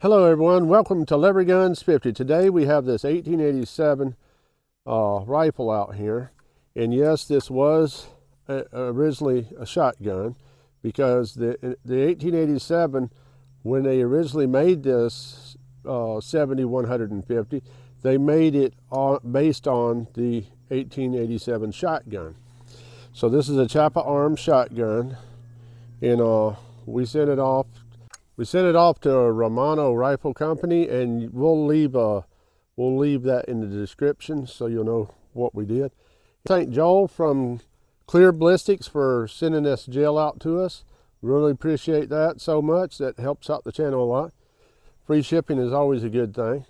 Hello everyone, welcome to Lever Guns 50. Today we have this 1887 rifle out here. And yes, this was originally a shotgun because the 1887, when they originally made this 7150, they made it based on the 1887 shotgun. So this is a Chapa Arms shotgun, and we sent it off to Romano Rifle Company, and we'll leave that in the description so you'll know what we did. Thank Joel from Clear Ballistics for sending this gel out to us. Really appreciate that so much. That helps out the channel a lot. Free shipping is always a good thing.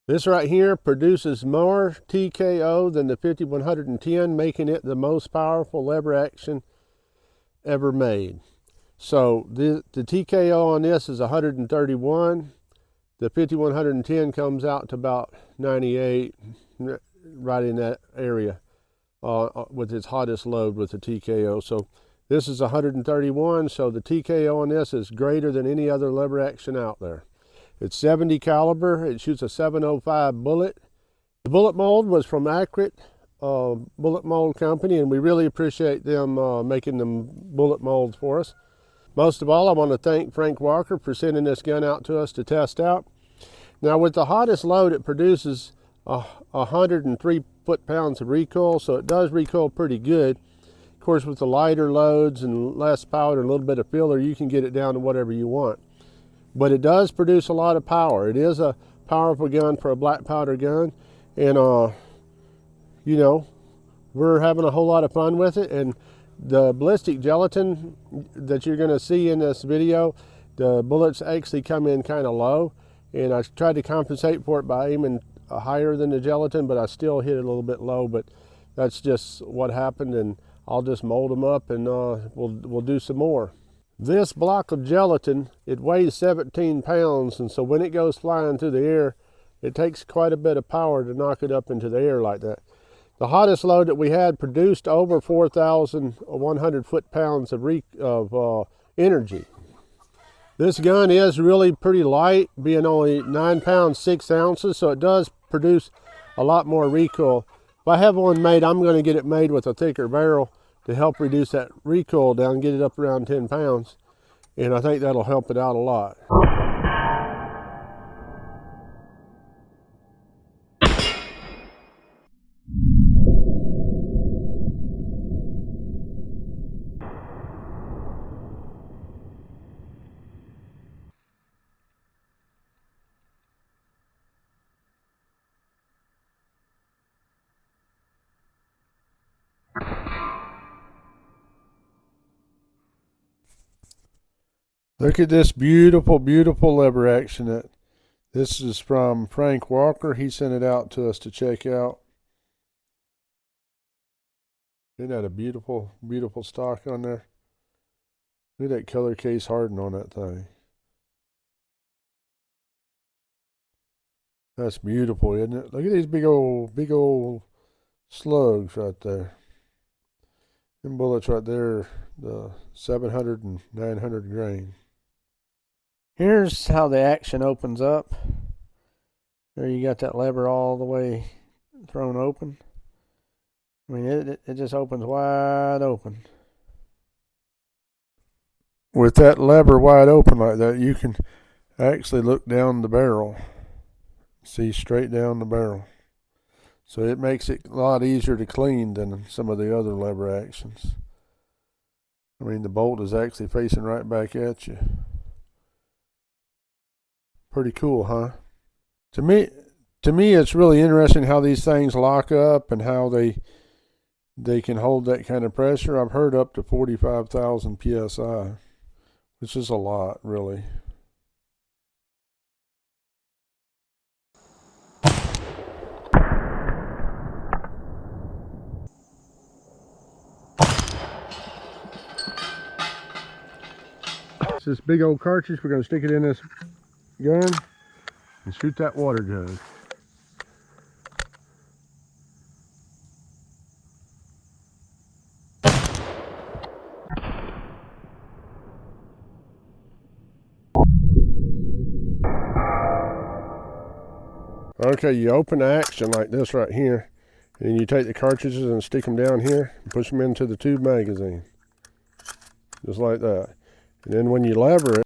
This right here produces more TKO than the 5110, making it the most powerful lever action ever made. So the TKO on this is 131. The 5110 comes out to about 98, right in that area, with its hottest load with the TKO. So this is 131, so the TKO on this is greater than any other lever action out there. It's 70 caliber. It shoots a 705 bullet. The bullet mold was from Accurate Bullet Mold Company, and we really appreciate them making them bullet molds for us. Most of all, I want to thank Frank Walker for sending this gun out to us to test out. Now, with the hottest load, it produces 103 foot-pounds of recoil, so it does recoil pretty good. Of course, with the lighter loads and less powder and a little bit of filler, you can get it down to whatever you want. But it does produce a lot of power. It is a powerful gun for a black powder gun, and you know, we're having a whole lot of fun with it. And the ballistic gelatin that you're going to see in this video, the bullets actually come in kind of low, and I tried to compensate for it by aiming higher than the gelatin, but I still hit it a little bit low. But that's just what happened, and I'll just mold them up, and we'll do some more. This block of gelatin, it weighs 17 pounds, and so when it goes flying through the air, it takes quite a bit of power to knock it up into the air like that. The hottest load that we had produced over 4,100 foot-pounds of energy. This gun is really pretty light, being only 9 pounds 6 ounces, so it does produce a lot more recoil. If I have one made, I'm going to get it made with a thicker barrel to help reduce that recoil down, get it up around 10 pounds, and I think that'll help it out a lot. Look at this beautiful, beautiful lever action. This is from Frank Walker. He sent it out to us to check out. Isn't that a beautiful, beautiful stock on there? Look at that color case harden on that thing. That's beautiful, isn't it? Look at these big old slugs right there. Them bullets right there, the 700 and 900 grain. Here's how the action opens up. There you got that lever all the way thrown open. I mean, it just opens wide open. With that lever wide open like that, you can actually look down the barrel. See straight down the barrel. So it makes it a lot easier to clean than some of the other lever actions. I mean, the bolt is actually facing right back at you. Pretty cool, huh? To me, it's really interesting how these things lock up and how they can hold that kind of pressure. I've heard up to 45,000 psi, which is a lot, really. It's this big old cartridge. We're going to stick it in this gun and shoot that water jug. Okay, you open the action like this right here, and you take the cartridges and stick them down here and push them into the tube magazine. Just like that. And then when you lever it,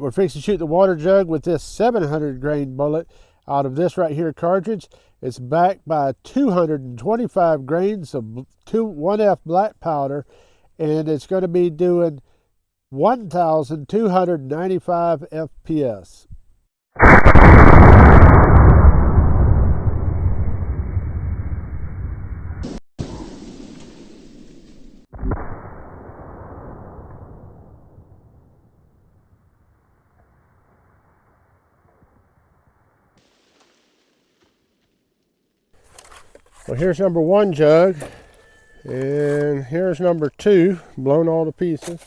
we're fixing to shoot the water jug with this 700 grain bullet out of this right here cartridge. It's backed by 225 grains of 1F black powder, and it's going to be doing 1,295 FPS. Well, here's number 1 jug, and here's number 2, blown all to pieces.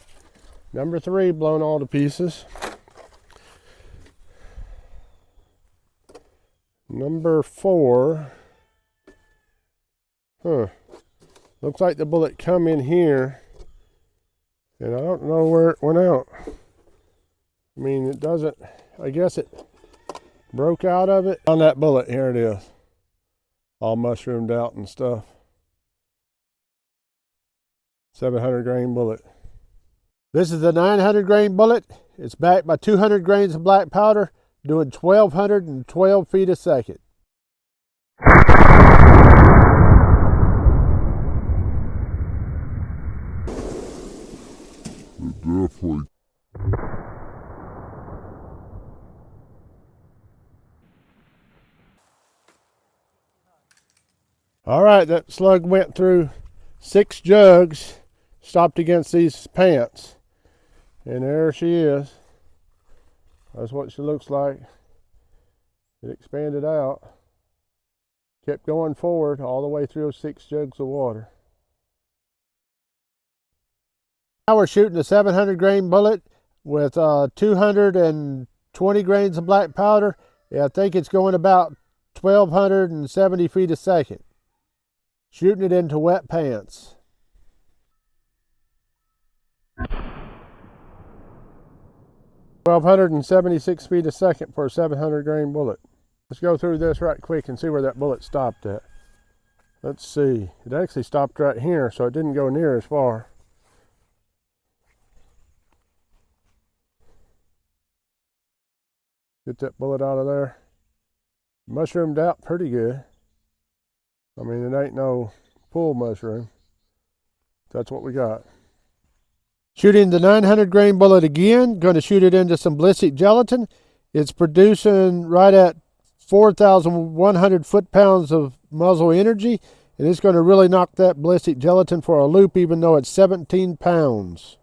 Number 3, blown all to pieces. Number 4, looks like the bullet come in here, and I don't know where it went out. I mean, it doesn't, I guess it broke out of it. On that bullet, here it is. All mushroomed out and stuff. 700 grain bullet. This is the 900 grain bullet. It's backed by 200 grains of black powder, doing 1,212 feet a second. Definitely. All right, that slug went through 6 jugs, stopped against these pants, and there she is. That's what she looks like. It expanded out, kept going forward all the way through 6 jugs of water. Now we're shooting a 700 grain bullet with 220 grains of black powder. I think it's going about 1,270 feet a second. Shooting it into wet pants. (1,276 feet a second for a 700 grain bullet. Let's go through this right quick and see where that bullet stopped at. Let's see. It actually stopped right here, so it didn't go near as far. Get that bullet out of there. Mushroomed out pretty good. I mean, it ain't no full mushroom. That's what we got. Shooting the 900 grain bullet again. Going to shoot it into some ballistic gelatin. It's producing right at 4,100 foot-pounds of muzzle energy. And it's going to really knock that ballistic gelatin for a loop, even though it's 17 pounds.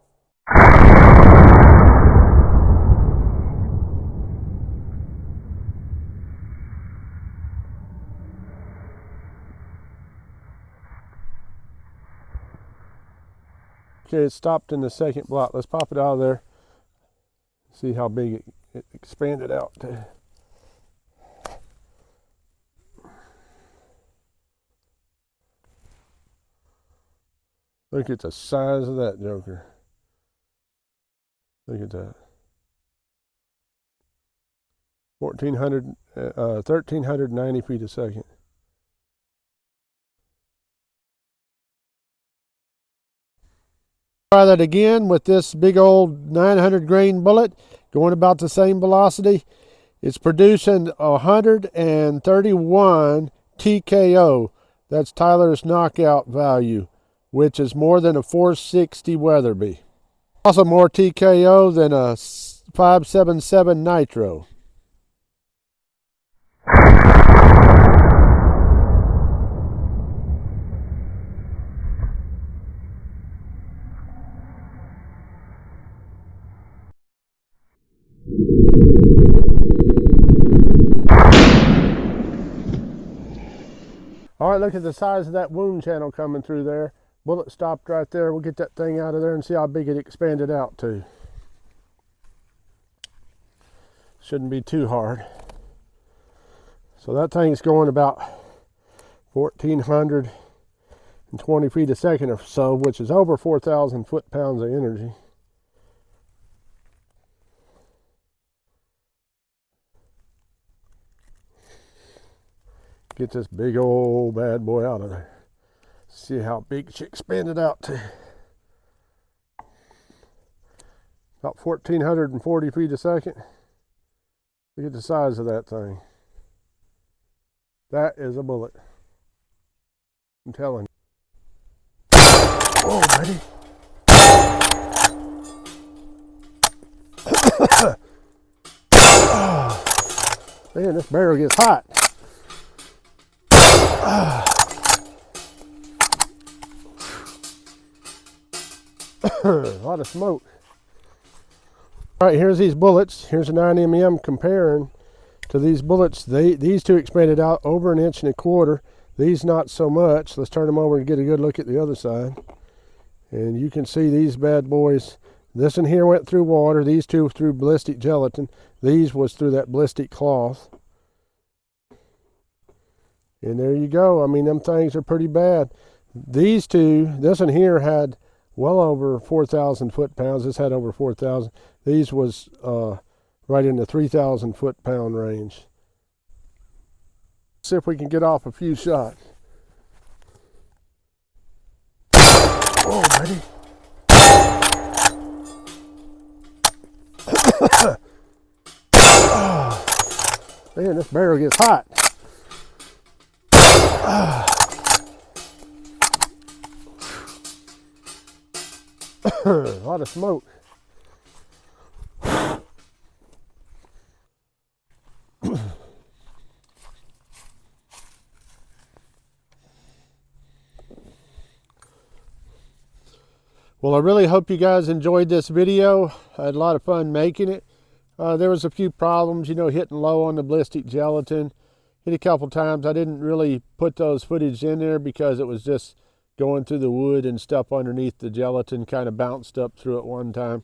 Okay, it stopped in the second block. Let's pop it out of there. See how big it expanded out. Look at the size of that joker. Look at that. 1,390 feet a second. Try that again with this big old 900 grain bullet, going about the same velocity. It's producing 131 TKO. That's Tyler's knockout value, which is more than a 460 Weatherby. Also more TKO than a 577 nitro. All right, look at the size of that wound channel coming through there. Bullet stopped right there. We'll get that thing out of there and see how big it expanded out to. Shouldn't be too hard. So that thing's going about 1,420 feet a second or so, which is over 4,000 foot-pounds of energy. Get this big old bad boy out of there. See how big she expanded out to. About 1,440 feet a second. Look at the size of that thing. That is a bullet. I'm telling you. Oh, buddy. Oh, man, this barrel gets hot. A lot of smoke. All right, here's these bullets. Here's a 9mm comparing to these bullets. These two expanded out over 1.25 inches. These not so much. Let's turn them over and get a good look at the other side. And you can see these bad boys. This one here went through water. These two through ballistic gelatin. These was through that ballistic cloth. And there you go. I mean, them things are pretty bad. These two, this one here had well over 4,000 foot-pounds. This had over 4,000. These was right in the 3,000 foot-pound range. See if we can get off a few shots. Oh, buddy. Oh, man, this barrel gets hot. A lot of smoke. Well, I really hope you guys enjoyed this video. I had a lot of fun making it. There was a few problems, you know, hitting low on the ballistic gelatin. Hit a couple times. I didn't really put those footage in there because it was just going through the wood and stuff underneath the gelatin, kind of bounced up through it one time.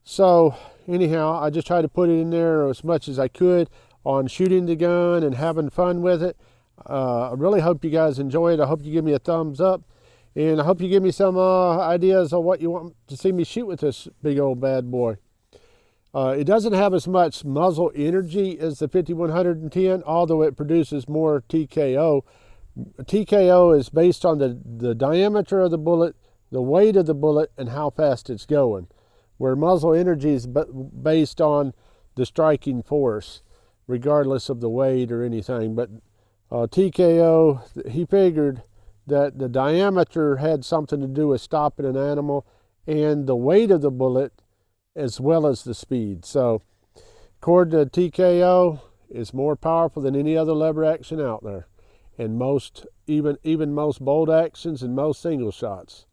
So anyhow, I just tried to put it in there as much as I could on shooting the gun and having fun with it. I really hope you guys enjoy it. I hope you give me a thumbs up. And I hope you give me some ideas of what you want to see me shoot with this big old bad boy. It doesn't have as much muzzle energy as the 5110, although it produces more TKO. TKO is based on the diameter of the bullet, the weight of the bullet, and how fast it's going. Where muzzle energy is based on the striking force, regardless of the weight or anything. But TKO, he figured that the diameter had something to do with stopping an animal and the weight of the bullet as well as the speed. So according to TKO, it's more powerful than any other lever action out there, and most even most bolt actions and most single shots.